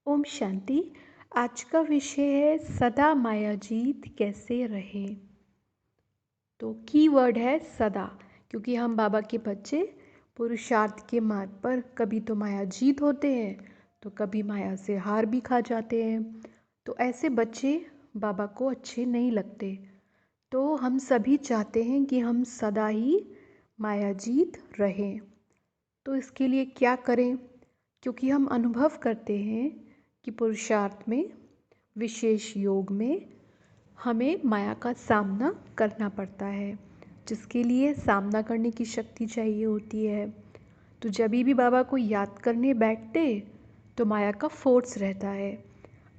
ओम शांति। आज का विषय है सदा मायाजीत कैसे रहे। तो कीवर्ड है सदा, क्योंकि हम बाबा के बच्चे पुरुषार्थ के मार्ग पर कभी तो मायाजीत होते हैं तो कभी माया से हार भी खा जाते हैं। तो ऐसे बच्चे बाबा को अच्छे नहीं लगते। तो हम सभी चाहते हैं कि हम सदा ही मायाजीत रहें। तो इसके लिए क्या करें? क्योंकि हम अनुभव करते हैं कि पुरुषार्थ में, विशेष योग में हमें माया का सामना करना पड़ता है, जिसके लिए सामना करने की शक्ति चाहिए होती है। तो जब भी बाबा को याद करने बैठते तो माया का फोर्स रहता है।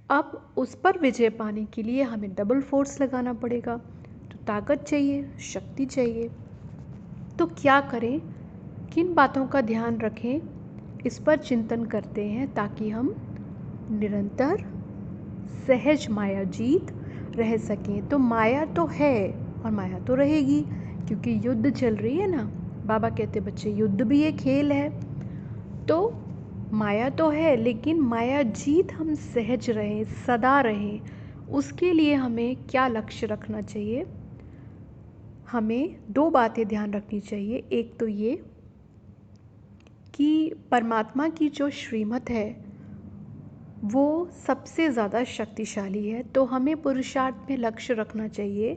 अब उस पर विजय पाने के लिए हमें डबल फोर्स लगाना पड़ेगा। तो ताकत चाहिए, शक्ति चाहिए। तो क्या करें, किन बातों का ध्यान रखें, इस पर चिंतन करते हैं ताकि हम निरंतर सहज मायाजीत रह सकें। तो माया तो है और माया तो रहेगी, क्योंकि युद्ध चल रही है ना। बाबा कहते बच्चे युद्ध भी एक खेल है। तो माया तो है, लेकिन माया जीत हम सहज रहें, सदा रहें, उसके लिए हमें क्या लक्ष्य रखना चाहिए? हमें दो बातें ध्यान रखनी चाहिए। एक तो ये कि परमात्मा की जो श्रीमत है वो सबसे ज़्यादा शक्तिशाली है। तो हमें पुरुषार्थ में लक्ष्य रखना चाहिए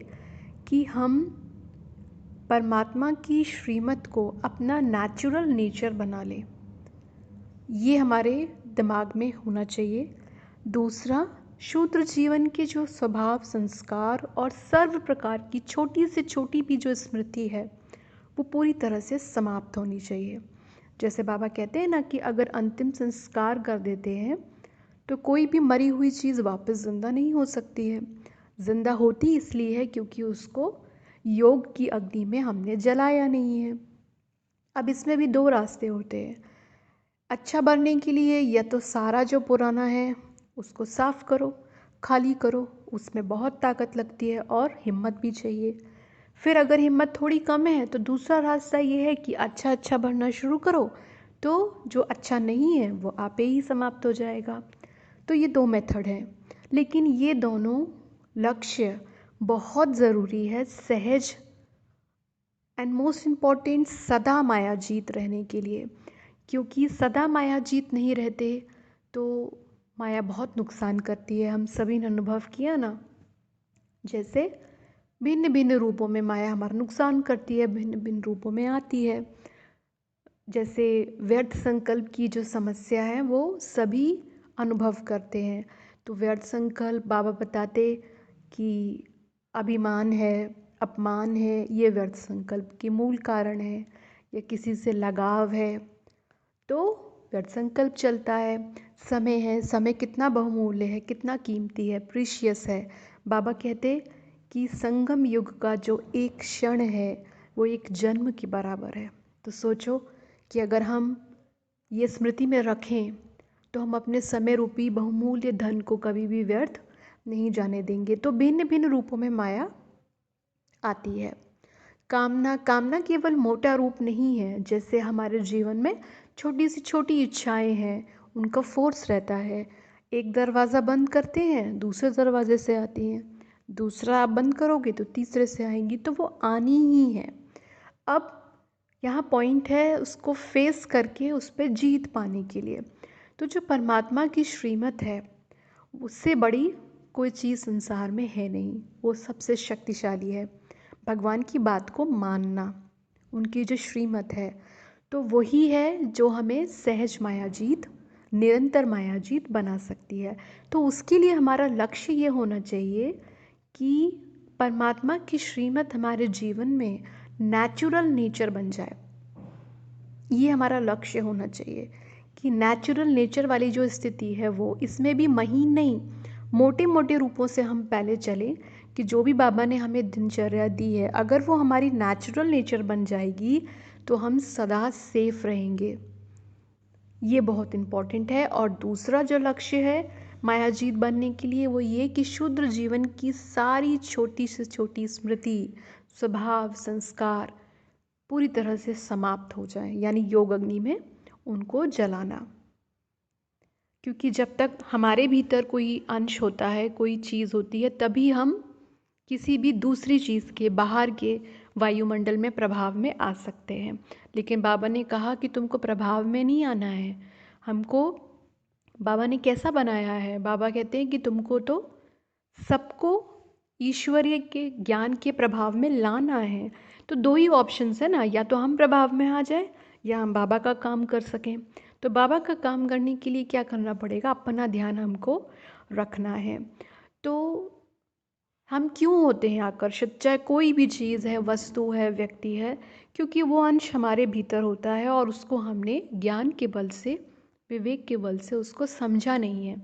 कि हम परमात्मा की श्रीमत को अपना नेचुरल नेचर बना लें। ये हमारे दिमाग में होना चाहिए। दूसरा, शूद्र जीवन के जो स्वभाव, संस्कार और सर्व प्रकार की छोटी से छोटी भी जो स्मृति है वो पूरी तरह से समाप्त होनी चाहिए। जैसे बाबा कहते हैं ना कि अगर अंतिम संस्कार कर देते हैं तो कोई भी मरी हुई चीज़ वापस ज़िंदा नहीं हो सकती है। ज़िंदा होती इसलिए है क्योंकि उसको योग की अग्नि में हमने जलाया नहीं है। अब इसमें भी दो रास्ते होते हैं। अच्छा बनने के लिए या तो सारा जो पुराना है उसको साफ करो, खाली करो, उसमें बहुत ताकत लगती है और हिम्मत भी चाहिए। फिर अगर हिम्मत थोड़ी कम है तो दूसरा रास्ता ये है कि अच्छा अच्छा भरना शुरू करो, तो जो अच्छा नहीं है वो आपे ही समाप्त हो जाएगा। तो ये दो मेथड हैं, लेकिन ये दोनों लक्ष्य बहुत ज़रूरी है सहज एंड मोस्ट इम्पॉर्टेंट सदा मायाजीत रहने के लिए। क्योंकि सदा मायाजीत नहीं रहते तो माया बहुत नुकसान करती है। हम सभी ने अनुभव किया ना, जैसे भिन्न भिन्न रूपों में माया हमारा नुकसान करती है, भिन्न भिन्न रूपों में आती है। जैसे व्यर्थ संकल्प की जो समस्या है वो सभी अनुभव करते हैं। तो व्यर्थ संकल्प बाबा बताते कि अभिमान है, अपमान है, ये व्यर्थ संकल्प के मूल कारण है। या किसी से लगाव है तो व्यर्थ संकल्प चलता है। समय है, समय कितना बहुमूल्य है, कितना कीमती है, प्रीशियस है। बाबा कहते कि संगम युग का जो एक क्षण है वो एक जन्म के बराबर है। तो सोचो कि अगर हम ये स्मृति में रखें तो हम अपने समय रूपी बहुमूल्य धन को कभी भी व्यर्थ नहीं जाने देंगे। तो भिन्न भिन्न रूपों में माया आती है। कामना, कामना केवल मोटा रूप नहीं है। जैसे हमारे जीवन में छोटी सी छोटी इच्छाएं हैं, उनका फोर्स रहता है। एक दरवाज़ा बंद करते हैं, दूसरे दरवाजे से आती हैं, दूसरा आप बंद करोगे तो तीसरे से आएंगी, तो वो आनी ही है। अब यहाँ पॉइंट है उसको फेस करके उस पर जीत पाने के लिए। तो जो परमात्मा की श्रीमत है उससे बड़ी कोई चीज़ संसार में है नहीं, वो सबसे शक्तिशाली है। भगवान की बात को मानना, उनकी जो श्रीमत है, तो वही है जो हमें सहज मायाजीत, निरंतर मायाजीत बना सकती है। तो उसके लिए हमारा लक्ष्य ये होना चाहिए कि परमात्मा की श्रीमत हमारे जीवन में नेचुरल नेचर बन जाए। ये हमारा लक्ष्य होना चाहिए कि नेचुरल नेचर वाली जो स्थिति है वो, इसमें भी महीन नहीं, मोटे मोटे रूपों से हम पहले चलें कि जो भी बाबा ने हमें दिनचर्या दी है अगर वो हमारी नेचुरल नेचर बन जाएगी तो हम सदा सेफ रहेंगे। ये बहुत इम्पॉर्टेंट है। और दूसरा जो लक्ष्य है मायाजीत बनने के लिए वो ये कि शूद्र जीवन की सारी छोटी से छोटी स्मृति, स्वभाव, संस्कार पूरी तरह से समाप्त हो जाए, यानी योग अग्नि में उनको जलाना। क्योंकि जब तक हमारे भीतर कोई अंश होता है, कोई चीज़ होती है, तभी हम किसी भी दूसरी चीज़ के, बाहर के वायुमंडल में प्रभाव में आ सकते हैं। लेकिन बाबा ने कहा कि तुमको प्रभाव में नहीं आना है। हमको बाबा ने कैसा बनाया है? बाबा कहते हैं कि तुमको तो सबको ईश्वरीय के ज्ञान के प्रभाव में लाना है। तो दो ही ऑप्शंस है ना, या तो हम प्रभाव में आ जाए या हम बाबा का काम कर सकें। तो बाबा का काम करने के लिए क्या करना पड़ेगा? अपना ध्यान हमको रखना है। तो हम क्यों होते हैं आकर्षित, चाहे कोई भी चीज़ है, वस्तु है, व्यक्ति है, क्योंकि वो अंश हमारे भीतर होता है और उसको हमने ज्ञान के बल से, विवेक के बल से उसको समझा नहीं है,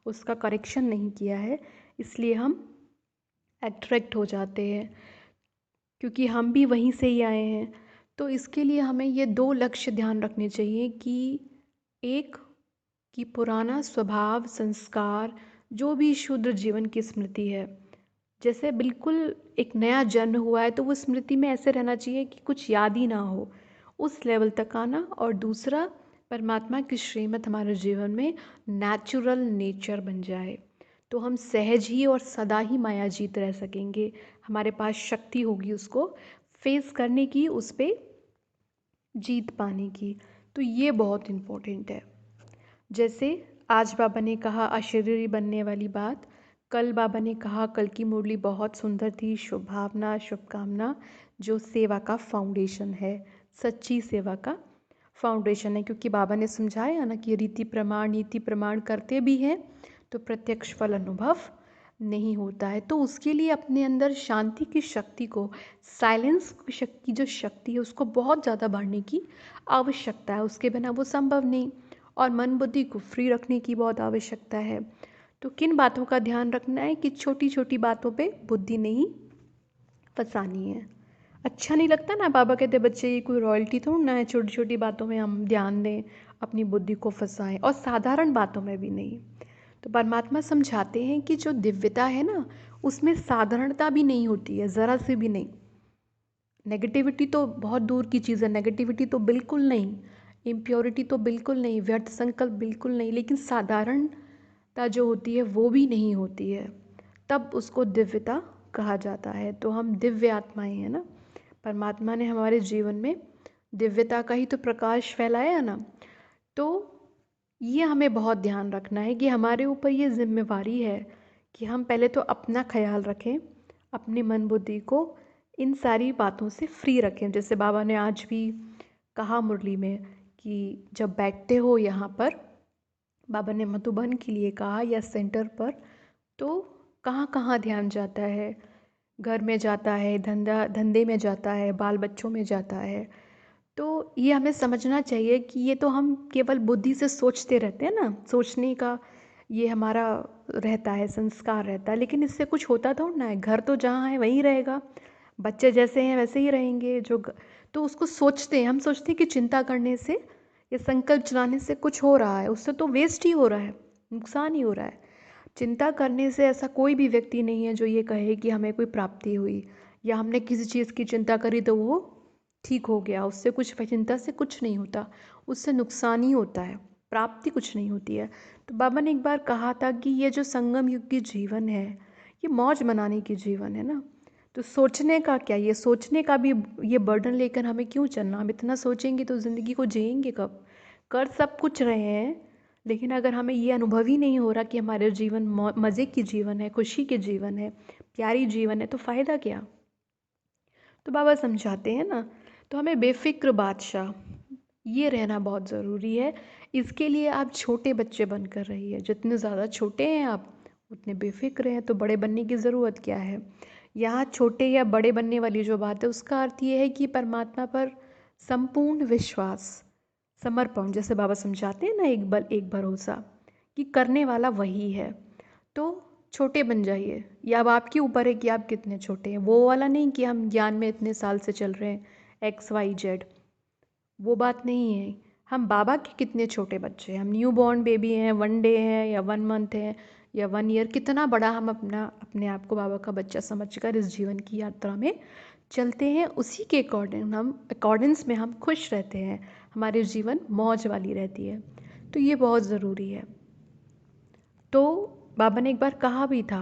उसका करेक्शन नहीं किया है, इसलिए हम अट्रैक्ट हो जाते हैं, क्योंकि हम भी वहीं से ही आए हैं। तो इसके लिए हमें ये दो लक्ष्य ध्यान रखने चाहिए कि एक, कि पुराना स्वभाव, संस्कार, जो भी शुद्ध जीवन की स्मृति है, जैसे बिल्कुल एक नया जन्म हुआ है तो वो स्मृति में ऐसे रहना चाहिए कि कुछ याद ही ना हो, उस लेवल तक आना। और दूसरा, परमात्मा की श्रीमत हमारे जीवन में नेचुरल नेचर बन जाए, तो हम सहज ही और सदा ही माया जीत रह सकेंगे। हमारे पास शक्ति होगी उसको फेस करने की, उस पर जीत पाने की। तो ये बहुत इम्पोर्टेंट है। जैसे आज बाबा ने कहा अशरीरी बनने वाली बात, कल बाबा ने कहा, कल की मुरली बहुत सुंदर थी, शुभ भावना, शुभकामना, जो सेवा का फाउंडेशन है, सच्ची सेवा का फाउंडेशन है। क्योंकि बाबा ने समझाया ना कि रीति प्रमाण, नीति प्रमाण करते भी हैं तो प्रत्यक्ष फल अनुभव नहीं होता है। तो उसके लिए अपने अंदर शांति की शक्ति को, साइलेंस की जो शक्ति है, उसको बहुत ज़्यादा बढ़ने की आवश्यकता है। उसके बिना वो संभव नहीं। और मन बुद्धि को फ्री रखने की बहुत आवश्यकता है। तो किन बातों का ध्यान रखना है? कि छोटी छोटी बातों पे बुद्धि नहीं फंसानी है। अच्छा नहीं लगता ना, बाबा कहते बच्चे ये कोई रॉयल्टी थोड़ा ना है, छोटी छोटी बातों में हम ध्यान दें, अपनी बुद्धि को फंसाएं, और साधारण बातों में भी नहीं। तो परमात्मा समझाते हैं कि जो दिव्यता है ना, उसमें साधारणता भी नहीं होती है, ज़रा से भी नहीं। नेगेटिविटी तो बहुत दूर की चीज़ है, नेगेटिविटी तो बिल्कुल नहीं, इम्प्योरिटी तो बिल्कुल नहीं, व्यर्थ संकल्प बिल्कुल नहीं, लेकिन साधारणता जो होती है वो भी नहीं होती है, तब उसको दिव्यता कहा जाता है। तो हम दिव्य आत्माएं हैं ना, परमात्मा ने हमारे जीवन में दिव्यता का ही तो प्रकाश फैलाया है ना। तो ये हमें बहुत ध्यान रखना है कि हमारे ऊपर ये जिम्मेवारी है कि हम पहले तो अपना ख्याल रखें, अपने मन बुद्धि को इन सारी बातों से फ्री रखें। जैसे बाबा ने आज भी कहा मुरली में कि जब बैठते हो यहाँ पर, बाबा ने मधुबन के लिए कहा, या सेंटर पर, तो कहाँ कहाँ ध्यान जाता है? घर में जाता है, धंधे में जाता है, बाल बच्चों में जाता है। तो ये हमें समझना चाहिए कि ये तो हम केवल बुद्धि से सोचते रहते हैं ना, सोचने का ये हमारा रहता है, संस्कार रहता है, लेकिन इससे कुछ होता थोड़ा ना है। घर तो जहाँ है वहीं रहेगा, बच्चे जैसे हैं वैसे ही रहेंगे। तो उसको सोचते हैं, हम सोचते हैं कि चिंता करने से या संकल्प चलाने से कुछ हो रहा है, उससे तो वेस्ट ही हो रहा है, नुकसान ही हो रहा है। चिंता करने से ऐसा कोई भी व्यक्ति नहीं है जो ये कहे कि हमें कोई प्राप्ति हुई, या हमने किसी चीज़ की चिंता करी तो वो ठीक हो गया। उससे कुछ, चिंता से कुछ नहीं होता, उससे नुकसान ही होता है, प्राप्ति कुछ नहीं होती है। तो बाबा ने एक बार कहा था कि ये जो संगम युग की जीवन है, ये मौज मनाने की जीवन है ना। तो सोचने का क्या, ये सोचने का भी ये बर्डन लेकर हमें क्यों चलना? हम इतना सोचेंगे तो ज़िंदगी को जिएंगे कब? कर सब कुछ रहे हैं, लेकिन अगर हमें ये अनुभव ही नहीं हो रहा कि हमारे जीवन मज़े की जीवन है, खुशी के जीवन है, प्यारी जीवन है, तो फ़ायदा क्या? तो बाबा समझाते हैं ना, तो हमें बेफिक्र बादशाह ये रहना बहुत ज़रूरी है। इसके लिए आप छोटे बच्चे बनकर रहिए, जितने ज़्यादा छोटे हैं आप उतने बेफिक्र हैं। तो बड़े बनने की ज़रूरत क्या है? यहाँ छोटे या बड़े बनने वाली जो बात है, उसका अर्थ ये है कि परमात्मा पर संपूर्ण विश्वास, समर्पण, जैसे बाबा समझाते हैं ना, एक बल एक भरोसा, कि करने वाला वही है। तो छोटे बन जाइए, या अब आपके ऊपर है कि आप कितने छोटे हैं। वो वाला नहीं कि हम ज्ञान में इतने साल से चल रहे हैं, XYZ, वो बात नहीं है। हम बाबा के कितने छोटे बच्चे हैं, हम न्यू बॉर्न बेबी हैं, 1 डे हैं या 1 मंथ हैं या 1 ईयर, कितना बड़ा हम अपने आप को बाबा का बच्चा समझकर इस जीवन की यात्रा में चलते हैं। उसी के अकॉर्डेंस में हम खुश रहते हैं, हमारे जीवन मौज वाली रहती है। तो ये बहुत ज़रूरी है। तो बाबा ने एक बार कहा भी था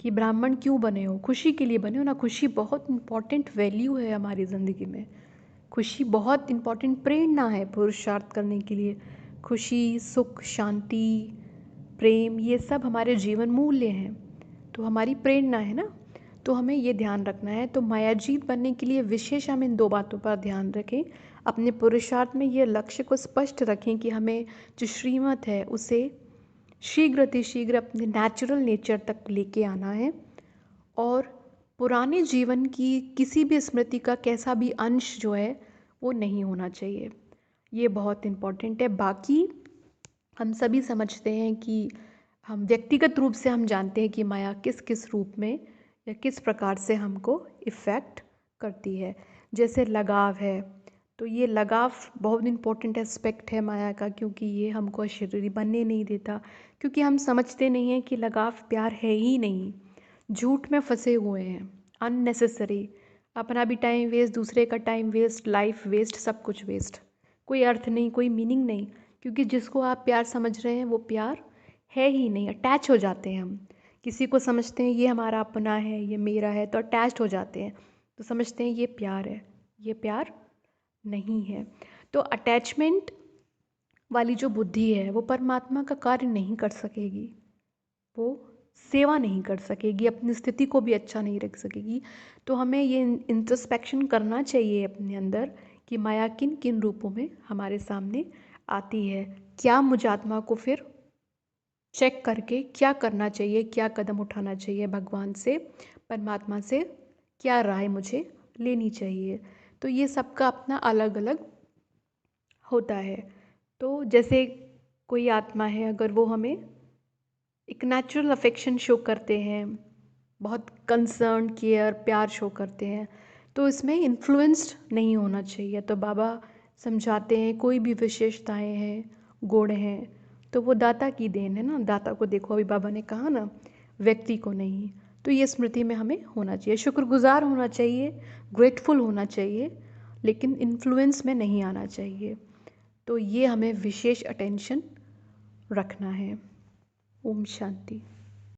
कि ब्राह्मण क्यों बने हो, खुशी के लिए बने हो ना। खुशी बहुत इम्पॉर्टेंट वैल्यू है हमारी ज़िंदगी में। खुशी बहुत इम्पॉर्टेंट प्रेरणा है पुरुषार्थ करने के लिए। खुशी, सुख, शांति, प्रेम, ये सब हमारे जीवन मूल्य हैं, तो हमारी प्रेरणा है ना। तो हमें ये ध्यान रखना है। तो मायाजीत बनने के लिए विशेष हम इन 2 बातों पर ध्यान रखें। अपने पुरुषार्थ में ये लक्ष्य को स्पष्ट रखें कि हमें जो श्रीमत है उसे शीघ्र अतिशीघ्र अपने नेचुरल नेचर तक लेके आना है, और पुराने जीवन की किसी भी स्मृति का कैसा भी अंश जो है वो नहीं होना चाहिए। ये बहुत इम्पॉर्टेंट है। बाकी हम सभी समझते हैं कि हम व्यक्तिगत रूप से हम जानते हैं कि माया किस किस रूप में या किस प्रकार से हमको इफ़ेक्ट करती है। जैसे लगाव है, तो ये लगाव बहुत इम्पोर्टेंट एस्पेक्ट है माया का, क्योंकि ये हमको अशरीरी बनने नहीं देता। क्योंकि हम समझते नहीं हैं कि लगाव प्यार है ही नहीं, झूठ में फंसे हुए हैं, अननेसेसरी। अपना भी टाइम वेस्ट, दूसरे का टाइम वेस्ट, लाइफ वेस्ट, सब कुछ वेस्ट। कोई अर्थ नहीं, कोई मीनिंग नहीं। क्योंकि जिसको आप प्यार समझ रहे हैं वो प्यार है ही नहीं। अटैच हो जाते हैं हम, किसी को समझते हैं ये हमारा अपना है, ये मेरा है, तो अटैच्ड हो जाते हैं, तो समझते हैं ये प्यार है। ये प्यार नहीं है। तो अटैचमेंट वाली जो बुद्धि है वो परमात्मा का कार्य नहीं कर सकेगी, वो सेवा नहीं कर सकेगी, अपनी स्थिति को भी अच्छा नहीं रख सकेगी। तो हमें ये इंट्रोस्पेक्शन करना चाहिए अपने अंदर कि माया किन किन रूपों में हमारे सामने आती है। क्या मुझ आत्मा को फिर चेक करके क्या करना चाहिए, क्या कदम उठाना चाहिए, भगवान से, परमात्मा से क्या राय मुझे लेनी चाहिए। तो ये सबका अपना अलग अलग होता है। तो जैसे कोई आत्मा है, अगर वो हमें एक नेचुरल अफेक्शन शो करते हैं, बहुत कंसर्न, केयर, प्यार शो करते हैं, तो इसमें इन्फ्लुएंस्ड नहीं होना चाहिए। तो बाबा समझाते हैं कोई भी विशेषताएं हैं, गुण हैं, तो वो दाता की देन है ना। दाता को देखो, अभी बाबा ने कहा ना, व्यक्ति को नहीं। तो ये स्मृति में हमें होना चाहिए, शुक्रगुजार होना चाहिए, ग्रेटफुल होना चाहिए, लेकिन इन्फ्लुएंस में नहीं आना चाहिए। तो ये हमें विशेष अटेंशन रखना है। ओम शांति।